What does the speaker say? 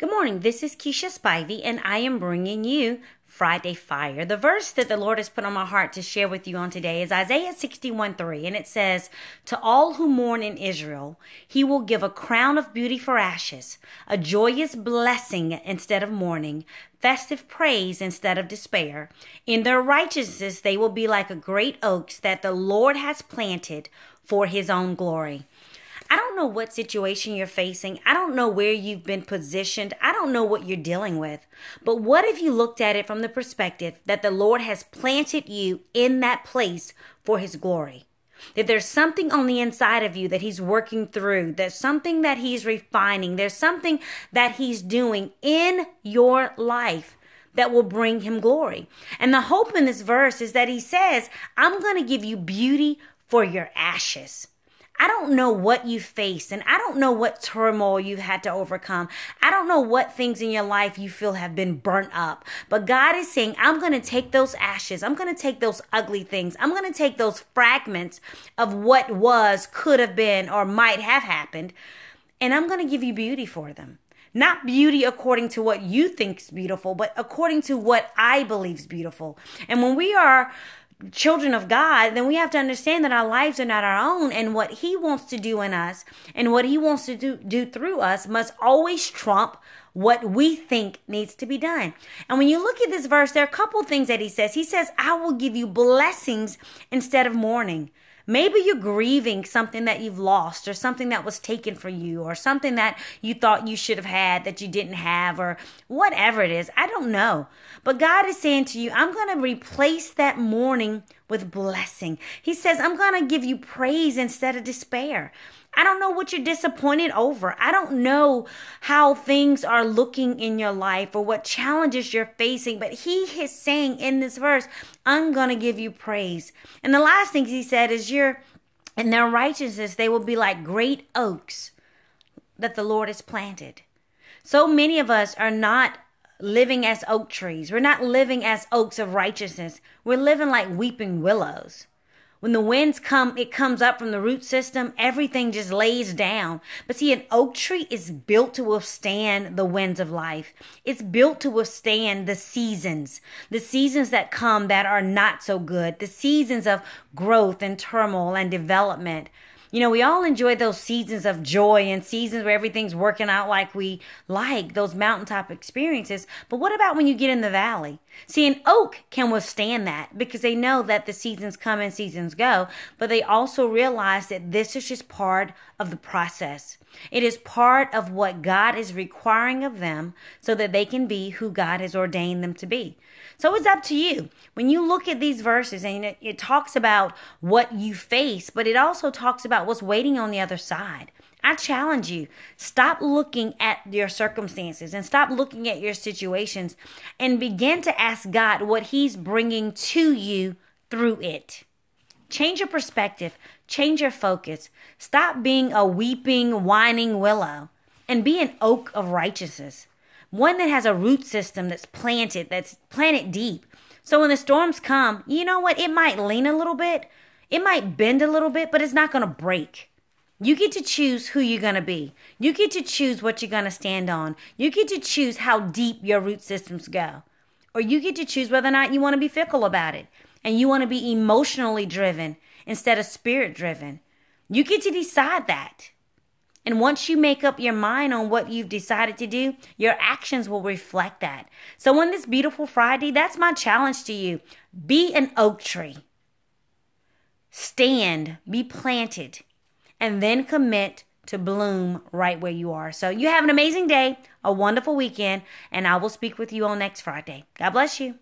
Good morning. This is Keisha Spivey, and I am bringing you Friday Fire. The verse that the Lord has put on my heart to share with you on today is Isaiah 61:3, and it says, "To all who mourn in Israel, he will give a crown of beauty for ashes, a joyous blessing instead of mourning, festive praise instead of despair. In their righteousness, they will be like a great oaks that the Lord has planted for his own glory." I don't know what situation you're facing. I don't know where you've been positioned. I don't know what you're dealing with. But what if you looked at it from the perspective that the Lord has planted you in that place for his glory? That there's something on the inside of you that he's working through. There's something that he's refining. There's something that he's doing in your life that will bring him glory. And the hope in this verse is that he says, I'm going to give you beauty for your ashes. I don't know what you faced, and I don't know what turmoil you've had to overcome. I don't know what things in your life you feel have been burnt up. But God is saying, I'm going to take those ashes. I'm going to take those ugly things. I'm going to take those fragments of what was, could have been, or might have happened, and I'm going to give you beauty for them. Not beauty according to what you think is beautiful, but according to what I believe is beautiful. And when we are children of God, then we have to understand that our lives are not our own, and what he wants to do in us and what he wants to do through us must always trump what we think needs to be done. And when you look at this verse, there are a couple things that he says. He says, I will give you blessings instead of mourning. Maybe you're grieving something that you've lost, or something that was taken from you, or something that you thought you should have had that you didn't have, or whatever it is. I don't know. But God is saying to you, I'm going to replace that mourning with blessing. He says, I'm going to give you praise instead of despair. I don't know what you're disappointed over. I don't know how things are looking in your life or what challenges you're facing, but he is saying in this verse, I'm going to give you praise. And the last thing he said is in their righteousness, they will be like great oaks that the Lord has planted. So many of us are not living as oak trees. We're not living as oaks of righteousness. We're living like weeping willows. When the winds come, it comes up from the root system. Everything just lays down. But see, an oak tree is built to withstand the winds of life. It's built to withstand the seasons that come that are not so good, the seasons of growth and turmoil and development. You know, we all enjoy those seasons of joy and seasons where everything's working out like we like, those mountaintop experiences. But what about when you get in the valley? See, an oak can withstand that because they know that the seasons come and seasons go, but they also realize that this is just part of the process. It is part of what God is requiring of them so that they can be who God has ordained them to be. So it's up to you. When you look at these verses, and it talks about what you face, but it also talks about what's waiting on the other side. I challenge you, stop looking at your circumstances and stop looking at your situations and begin to ask God what he's bringing to you through it. Change your perspective. Change your focus. Stop being a weeping, whining willow and be an oak of righteousness. One that has a root system that's planted deep. So when the storms come, you know what? It might lean a little bit. It might bend a little bit, but it's not going to break. You get to choose who you're going to be. You get to choose what you're going to stand on. You get to choose how deep your root systems go. Or you get to choose whether or not you want to be fickle about it. And you want to be emotionally driven instead of spirit driven. You get to decide that. And once you make up your mind on what you've decided to do, your actions will reflect that. So on this beautiful Friday, that's my challenge to you. Be an oak tree. Stand, be planted, and then commit to bloom right where you are. So you have an amazing day, a wonderful weekend, and I will speak with you on next Friday. God bless you.